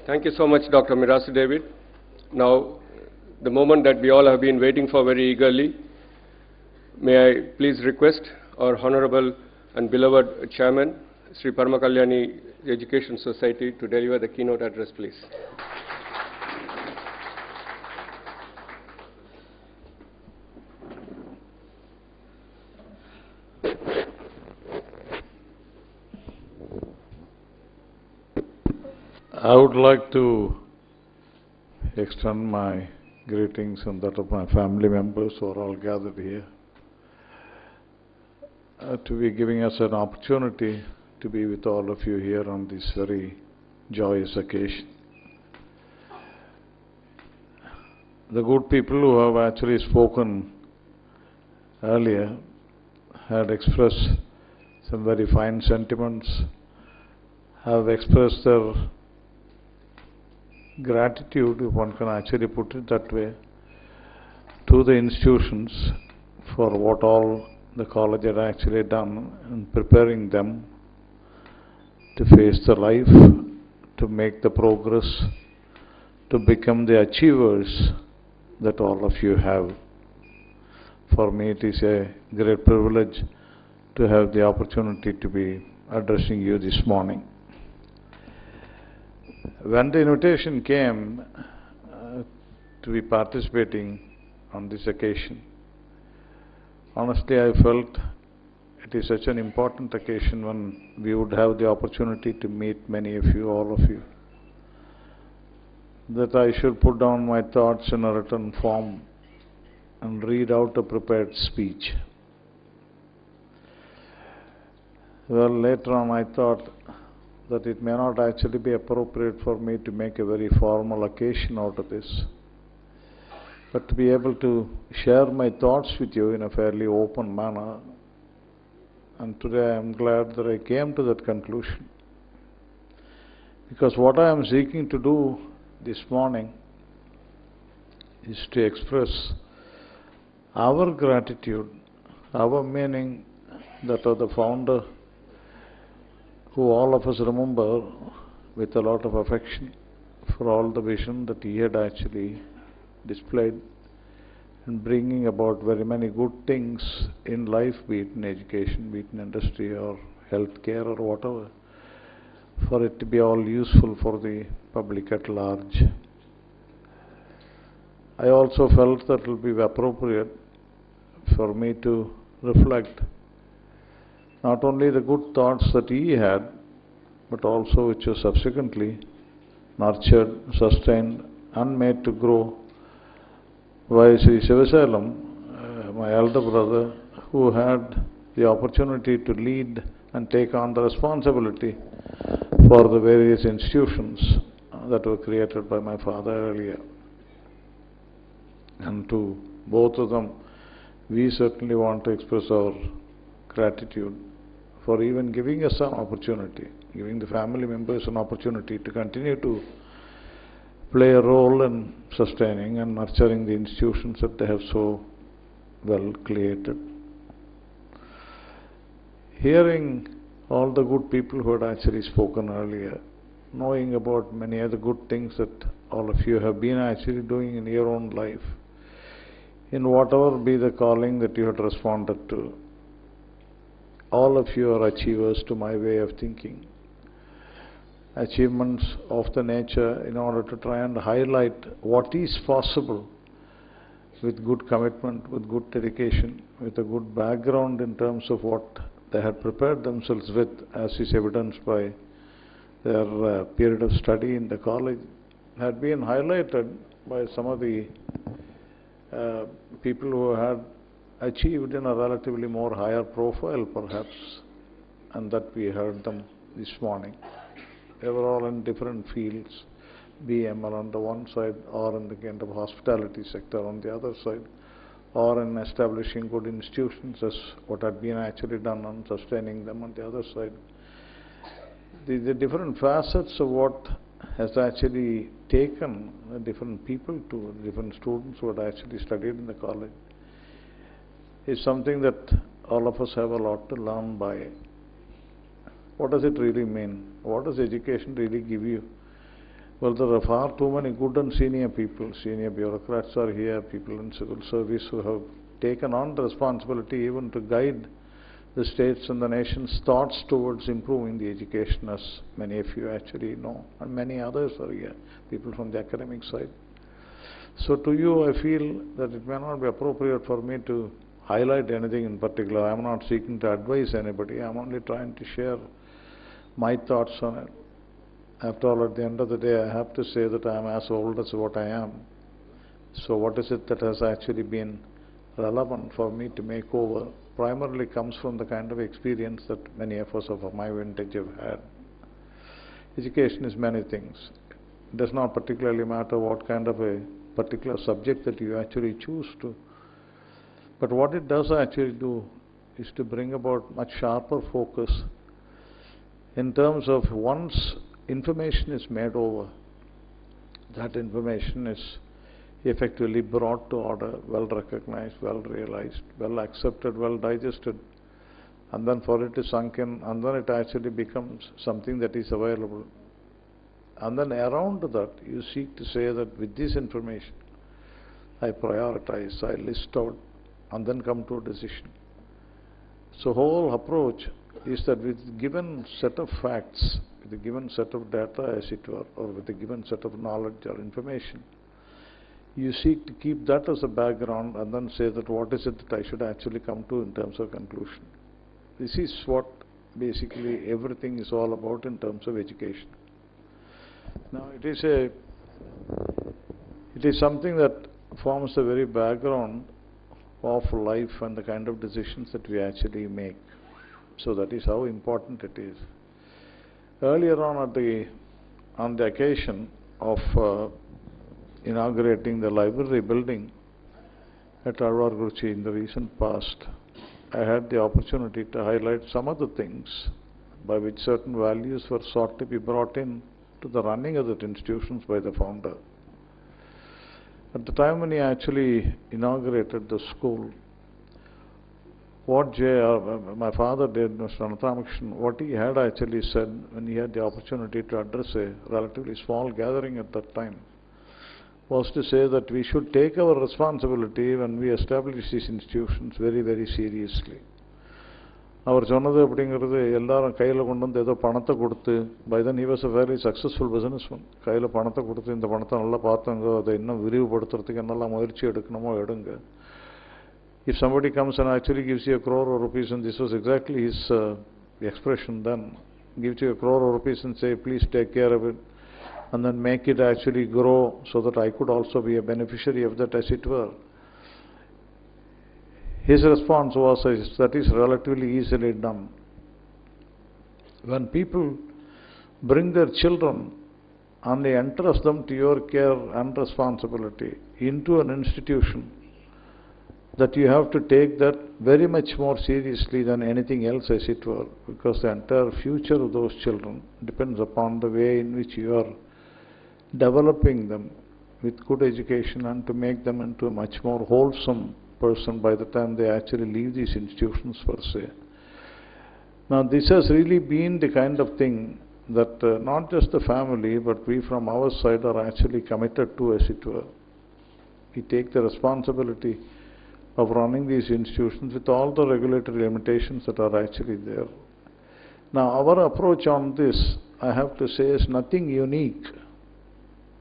Thank you so much, Dr. Mirasu David. Now, the moment that we all have been waiting for very eagerly, may I please request our Honorable and beloved Chairman, Sri Paramakalyani Education Society, to deliver the keynote address, please. I would like to extend my greetings and that of my family members who are all gathered here to be giving us an opportunity to be with all of you here on this very joyous occasion. The good people who have actually spoken earlier had expressed some very fine sentiments, have expressed their gratitude, if one can actually put it that way, to the institutions for what all the college had actually done in preparing them to face the life, to make the progress, to become the achievers that all of you have. For me, it is a great privilege to have the opportunity to be addressing you this morning. When the invitation came to be participating on this occasion, honestly I felt it is such an important occasion when we would have the opportunity to meet many of you, all of you, that I should put down my thoughts in a written form and read out a prepared speech. Well, later on I thought that it may not actually be appropriate for me to make a very formal occasion out of this, but to be able to share my thoughts with you in a fairly open manner. And today I am glad that I came to that conclusion, because what I am seeking to do this morning is to express our gratitude, our meaning, that of the founder, who all of us remember with a lot of affection for all the vision that he had actually displayed in bringing about very many good things in life, be it in education, be it in industry or healthcare or whatever, for it to be all useful for the public at large. I also felt that it will be appropriate for me to reflect not only the good thoughts that he had, but also which were subsequently nurtured, sustained and made to grow by Sri Sivasalam, my elder brother, who had the opportunity to lead and take on the responsibility for the various institutions that were created by my father earlier. And to both of them, we certainly want to express our gratitude for even giving us an opportunity, giving the family members an opportunity to continue to play a role in sustaining and nurturing the institutions that they have so well created. Hearing all the good people who had actually spoken earlier, knowing about many other good things that all of you have been actually doing in your own life, in whatever be the calling that you had responded to, all of you are achievers to my way of thinking. Achievements of the nature in order to try and highlight what is possible with good commitment, with good dedication, with a good background in terms of what they had prepared themselves with, as is evidenced by their period of study in the college, had been highlighted by some of the people who had achieved in a relatively more higher profile perhaps, and that we heard them this morning. They were all in different fields, BML on the one side, or in the kind of hospitality sector on the other side, or in establishing good institutions as what had been actually done on sustaining them on the other side. The different facets of what has actually taken different people to different students who had actually studied in the college is something that all of us have a lot to learn by. What does it really mean? What does education really give you Well, there are far too many good and senior people. Senior bureaucrats are here, people in civil service who have taken on the responsibility even to guide the state's and the nation's thoughts towards improving the education, as many of you actually know, and many others are here, people from the academic side. So to you, I feel that it may not be appropriate for me to highlight anything in particular. I am not seeking to advise anybody. I am only trying to share my thoughts on it. After all, at the end of the day, I have to say that I am as old as what I am. So what is it that has actually been relevant for me to make over primarily comes from the kind of experience that many of us of my vintage have had. Education is many things. It does not particularly matter what kind of a particular subject that you actually choose to. But what it does actually do is to bring about much sharper focus in terms of once information is made over, that information is effectively brought to order, well recognized, well realized, well accepted, well digested, and then for it to sunk in, and then it actually becomes something that is available. And then around that, you seek to say that with this information, I prioritize, I list out, and then come to a decision. So whole approach is that with a given set of facts, with a given set of data, as it were, or with a given set of knowledge or information, you seek to keep that as a background and then say that what is it that I should actually come to in terms of conclusion. This is what basically everything is all about in terms of education. Now it is something that forms the very background of life and the kind of decisions that we actually make. So that is how important it is. Earlier on the occasion of inaugurating the library building at Alvar-Guruchi in the recent past, I had the opportunity to highlight some of the things by which certain values were sought to be brought in to the running of the institutions by the founder. At the time when he actually inaugurated the school, what my father did, Mr. Anantharamakrishnan, what he had actually said when he had the opportunity to address a relatively small gathering at that time, was to say that we should take our responsibility when we establish these institutions very, very seriously. அவர் சொன்னது அப்படிங்கிறது எல்லாரும் கையில் கொண்டு வந்து ஏதோ பணத்தை கொடுத்து, by then he was a very successful businessman, கையில் பணத்தை கொடுத்து இந்த பணத்தை நல்லா பார்த்துங்க, அதை இன்னும் விரிவுபடுத்துறதுக்கு என்னெல்லாம் முயற்சி எடுக்கணுமோ எடுங்க. If somebody comes and actually gives you 1 crore rupees, and this was exactly his expression then, gives you 1 crore rupees and say, please take care of it, and then make it actually grow so that I could also be a beneficiary of that, as it were. His response was, that is relatively easily done. When people bring their children and they entrust them to your care and responsibility into an institution, that you have to take that very much more seriously than anything else, as it were, because the entire future of those children depends upon the way in which you are developing them with good education and to make them into a much more wholesome person by the time they actually leave these institutions per se. Now this has really been the kind of thing that not just the family, but we from our side are actually committed to, as it were. We take the responsibility of running these institutions with all the regulatory limitations that are actually there. Now our approach on this, I have to say, is nothing unique.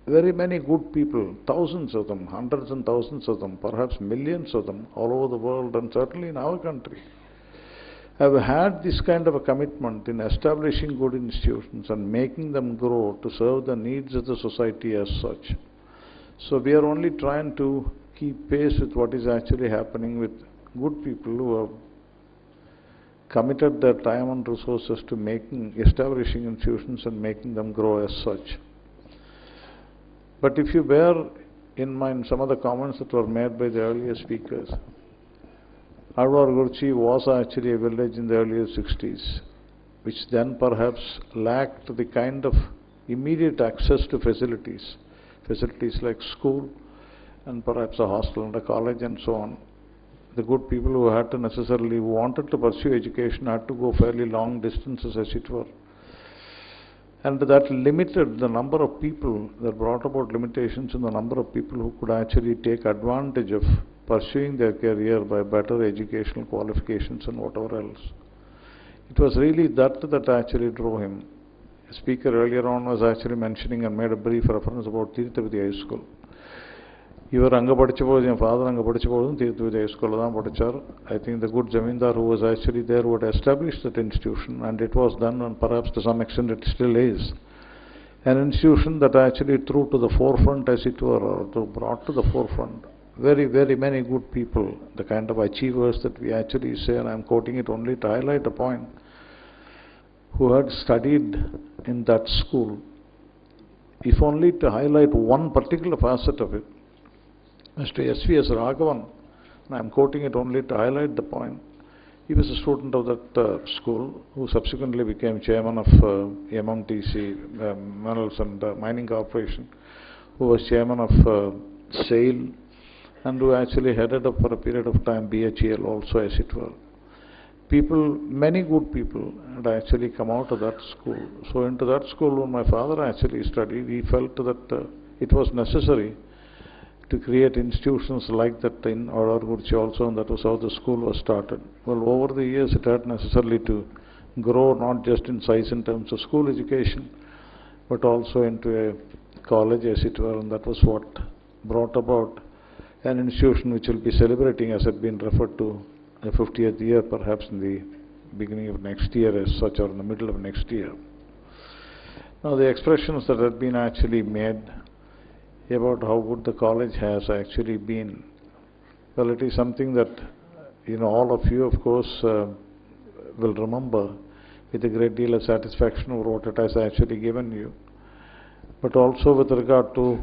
Very many good people, thousands of them, hundreds and thousands of them, perhaps millions of them all over the world, and certainly in our country, have had this kind of a commitment in establishing good institutions and making them grow to serve the needs of the society as such. So we are only trying to keep pace with what is actually happening with good people who have committed their time and resources to establishing institutions and making them grow as such. But if you bear in mind some of the comments that were made by the earlier speakers, Alvar-Guruchi was actually a village in the earlier 60s, which then perhaps lacked the kind of immediate access to facilities like school and perhaps a hostel and a college and so on. The good people who wanted to pursue education had to go fairly long distances, as it were. And that limited the number of people, that brought about limitations in the number of people who could actually take advantage of pursuing their career by better educational qualifications and whatever else. It was really that actually drove him. A speaker earlier on was actually mentioning and made a brief reference about Tirthavidi High School. இவர் அங்கே படித்தபோது என் father அங்கே படித்தபோதும் தீர்த்தவிதி high ஸ்கூலில் தான் படித்தார். I think the good Zamindar who was actually there would establish that institution, and it was done, and perhaps to some extent it still is. An institution that actually threw to the forefront, as it were, or brought to the forefront very, very many good people, the kind of achievers that we actually say, and I'm quoting it only to highlight a point, who had studied in that school. If only to highlight one particular facet of it, Mr. S.V.S. Raghavan, and I'm quoting it only to highlight the point. He was a student of that school who subsequently became chairman of MMTC, Minerals and Mining Corporation, who was chairman of SAIL, and who actually headed up for a period of time BHEL also, as it were. People, many good people had actually come out of that school. So into that school, when my father actually studied, he felt that it was necessary to create institutions like that in Adargurchi also, and that was how the school was started. Well, over the years it had necessarily to grow not just in size in terms of school education, but also into a college, as it were, and that was what brought about an institution which will be celebrating, as had been referred to, the 50th year perhaps in the beginning of next year as such, or in the middle of next year. Now the expressions that had been actually made about how good the college has actually been, well, it is something that all of you, of course, will remember with a great deal of satisfaction over what it has actually given you, but also with regard to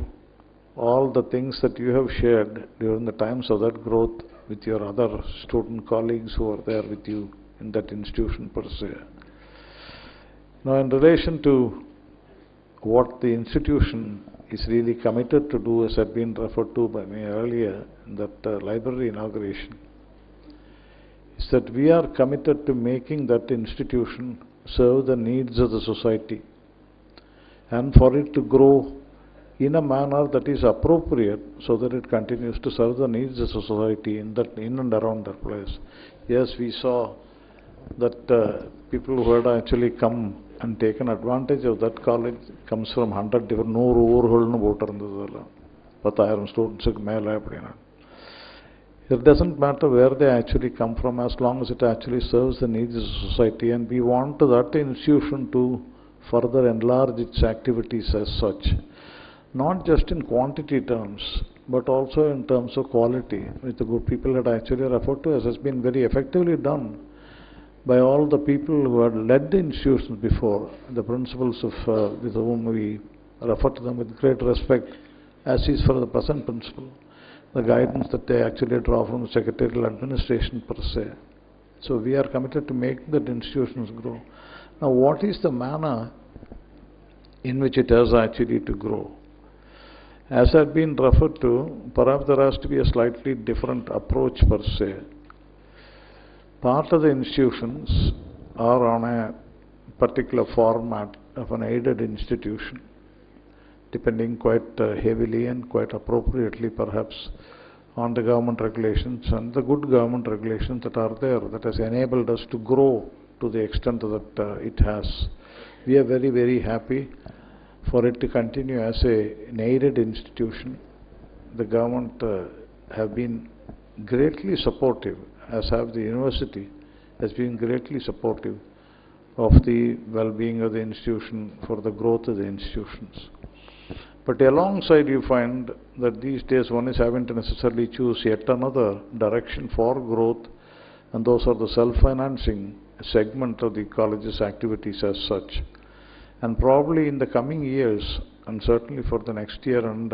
all the things that you have shared during the times of that growth with your other student colleagues who are there with you in that institution per se. Now, in relation to what the institution is really committed to do, as had been referred to by me earlier in that library inauguration, is that we are committed to making that institution serve the needs of the society, and for it to grow in a manner that is appropriate so that it continues to serve the needs of society in and around that place. Yes, we saw that people who had actually come and taken advantage of that college comes from 100 different, 100 ஊர்கள்னு போட்டிருந்ததுல 10,000 ஸ்டூடெண்ட்ஸுக்கு மேலே அப்படின்னா. It doesn't matter where they actually come from, as long as it actually serves the needs of society, and we want that institution to further enlarge its activities as such, not just in quantity terms, but also in terms of quality, which the good people had actually referred to as has been very effectively done by all the people who had led the institutions before, the principals of with whom we refer to them with great respect, as is for the present principal, the guidance that they actually draw from the secretarial administration per se. So we are committed to make the institutions grow. Now, what is the manner in which it has actually to grow? As had been referred to, perhaps there has to be a slightly different approach per se. Part of the institutions are on a particular format of an aided institution, depending quite heavily and quite appropriately perhaps on the government regulations and the good government regulations that are there, that has enabled us to grow to the extent that it has. We are very, very happy for it to continue as an aided institution. The government have been greatly supportive, as have the university, has been greatly supportive of the well-being of the institution, for the growth of the institutions. But alongside, you find that these days one is having to necessarily choose yet another direction for growth, and those are the self-financing segment of the college's activities as such. And probably in the coming years, and certainly for the next year and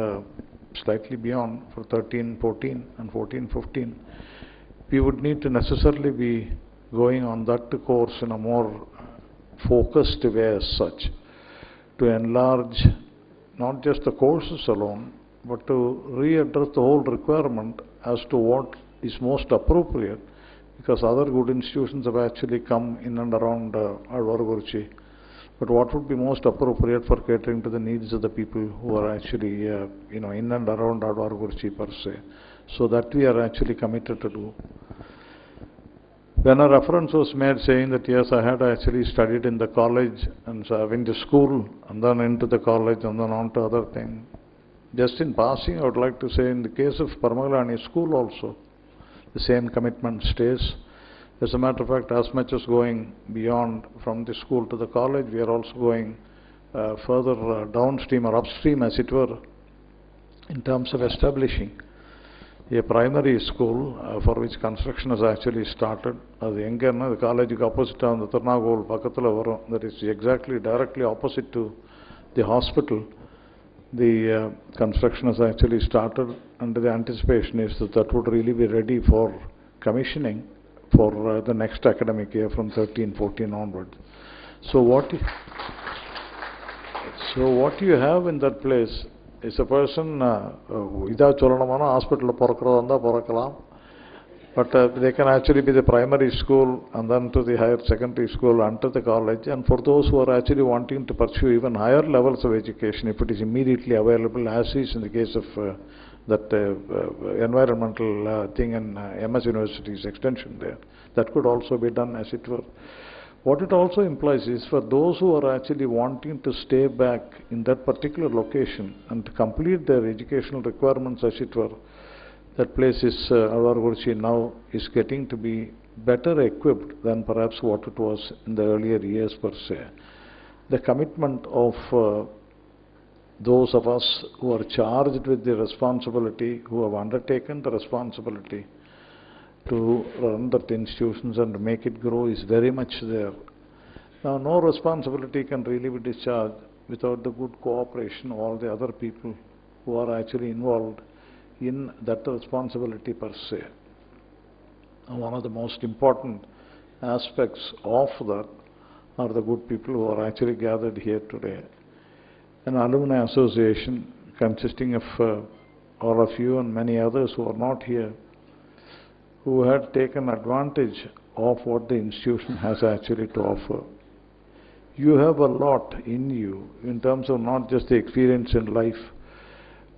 slightly beyond, for 13-14 and 14-15, we would need to necessarily be going on that course in a more focused way as such, to enlarge not just the courses alone, but to readdress the whole requirement as to what is most appropriate, because other good institutions have actually come in and around Adargurchi but what would be most appropriate for catering to the needs of the people who are actually, in and around Advargurchi per se. So that we are actually committed to do. When a reference was made saying that yes, I had actually studied in the college and so I went to school and then into the college and then on to other things. Just in passing, I would like to say in the case of Paramagalani school also, the same commitment stays. As a matter of fact, as much as going beyond from the school to the college, we are also going further downstream or upstream, as it were, in terms of establishing a primary school for which construction has actually started. The college is opposite on the Tarnagol Pakatala, that is exactly directly opposite to the hospital. The construction has actually started, and the anticipation is that that would really be ready for commissioning for the next academic year from 13-14 onwards. So what you have in that place is a person, hospital but they can actually be the primary school and then to the higher secondary school and to the college. And for those who are actually wanting to pursue even higher levels of education, if it is immediately available, as is in the case of that environmental thing in MS University's extension there, that could also be done, as it were. What it also implies is for those who are actually wanting to stay back in that particular location and to complete their educational requirements, as it were, that place is, Advargurchi now is getting to be better equipped than perhaps what it was in the earlier years per se. The commitment of those of us who are charged with the responsibility, who have undertaken the responsibility to run that institutions and make it grow is very much there. Now, no responsibility can really be discharged without the good cooperation of all the other people who are actually involved in that responsibility per se. And one of the most important aspects of that are the good people who are actually gathered here today. An alumni association consisting of all of you and many others who are not here, who had taken advantage of what the institution has actually to offer. You have a lot in you in terms of not just the experience in life,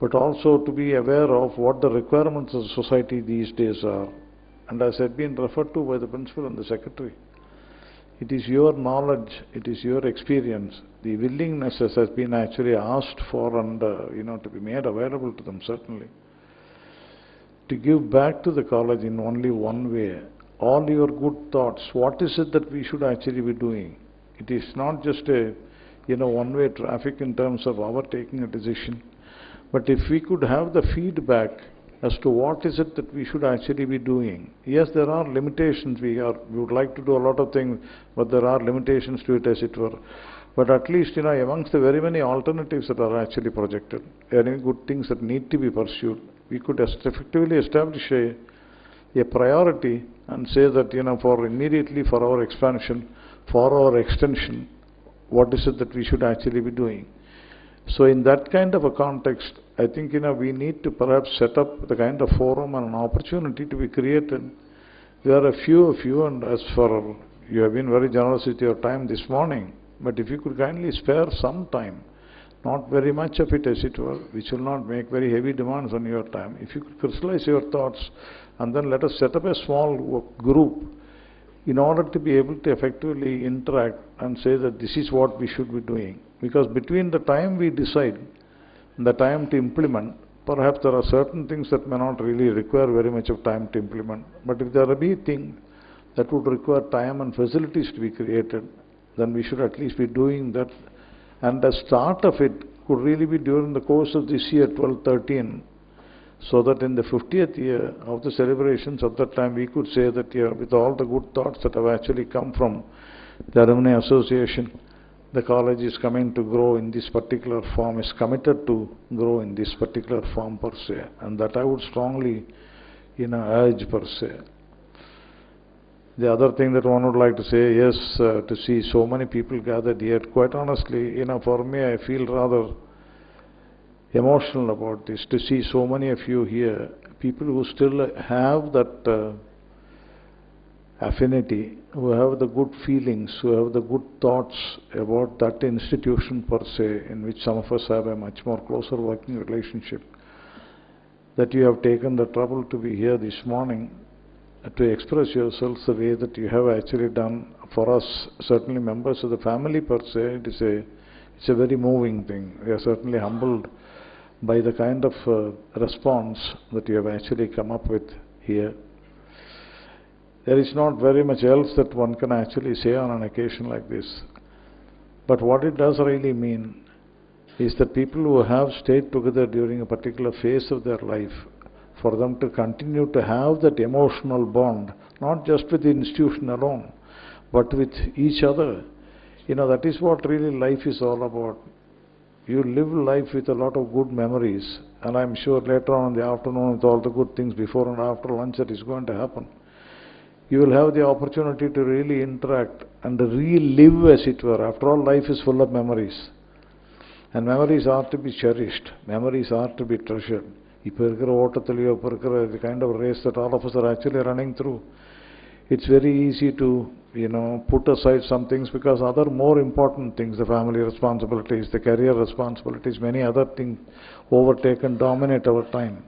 but also to be aware of what the requirements of society these days are. And as had been referred to by the principal and the secretary, it is your knowledge, it is your experience, the willingness as has been actually asked for and to be made available to them, certainly, to give back to the college in only one way. All your good thoughts, what is it that we should actually be doing? It is not just a one-way traffic in terms of our taking a decision, but if we could have the feedback as to what is it that we should actually be doing. Yes, there are limitations. We would like to do a lot of things, but there are limitations to it, as it were. But at least, amongst the very many alternatives that are actually projected, any good things that need to be pursued, we could effectively establish a priority and say that, for immediately for our expansion, for our extension, what is it that we should actually be doing. So in that kind of a context, I think, we need to perhaps set up the kind of forum and an opportunity to be created. There are a few of you, and as for you have been very generous with your time this morning, but if you could kindly spare some time, not very much of it, as it were, which will not make very heavy demands on your time. If you could crystallize your thoughts and then let us set up a small group in order to be able to effectively interact and say that this is what we should be doing. Because between the time we decide and the time to implement, perhaps there are certain things that may not really require very much of time to implement. But if there be things that would require time and facilities to be created, then we should at least be doing that. And the start of it could really be during the course of this year, 12-13, so that in the 50th year of the celebrations of that time, we could say that with all the good thoughts that have actually come from the Alumni Association, the college is coming to grow in this particular form, is committed to grow in this particular form per se. And that I would strongly urge per se. The other thing that one would like to say, yes, to see so many people gathered here, quite honestly, for me, I feel rather emotional about this, to see so many of you here, people who still have that affinity, who have the good feelings, who have the good thoughts about that institution per se, in which some of us have a much more closer working relationship, that you have taken the trouble to be here this morning to express yourselves the way that you have actually done. For us, certainly members of the family per se, it's a very moving thing. We are certainly humbled by the kind of response that you have actually come up with here. There is not very much else that one can actually say on an occasion like this. But what it does really mean is that people who have stayed together during a particular phase of their life, for them to continue to have that emotional bond, not just with the institution alone, but with each other. That is what really life is all about. You live life with a lot of good memories, and I'm sure later on in the afternoon, with all the good things before and after lunch that is going to happen, you will have the opportunity to really interact and relive, as it were. After all, life is full of memories. And memories are to be cherished. Memories are to be treasured. The kind of race that all of us are actually running through, it's very easy to, put aside some things because other more important things, the family responsibilities, the career responsibilities, many other things overtake and dominate our time.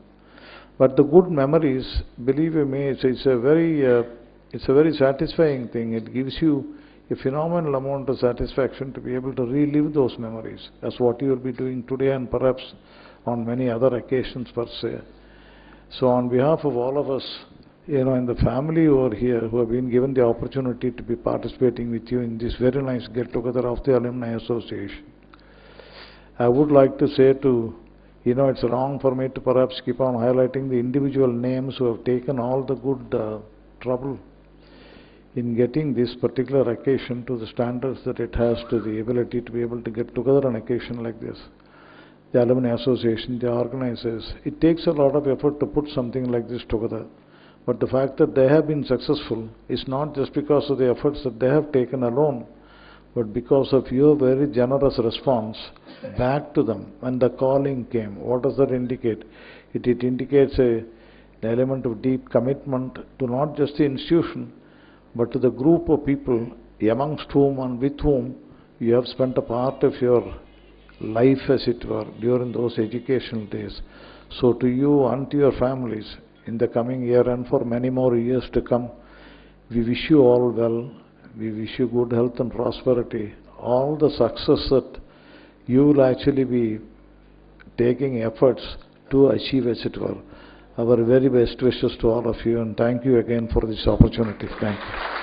But the good memories, believe you me, it's a very satisfying thing. It gives you a phenomenal amount of satisfaction to be able to relive those memories. That's what you will be doing today and perhaps on many other occasions per se. So on behalf of all of us, in the family who are here, who have been given the opportunity to be participating with you in this very nice get-together of the Alumni Association, I would like to say it's wrong for me to perhaps keep on highlighting the individual names who have taken all the good trouble in getting this particular occasion to the standards that it has, to the ability to be able to get together on an occasion like this. The Alumni Association, the organizers, it takes a lot of effort to put something like this together. But the fact that they have been successful is not just because of the efforts that they have taken alone, but because of your very generous response back to them when the calling came. What does that indicate? It indicates an element of deep commitment to not just the institution, but to the group of people amongst whom and with whom you have spent a part of your life, as it were, during those educational days. So to you and to your families, in the coming year and for many more years to come, we wish you all well. We wish you good health and prosperity, all the success that you will actually be taking efforts to achieve, as it were. Our very best wishes to all of you, and thank you again for this opportunity. Thank you.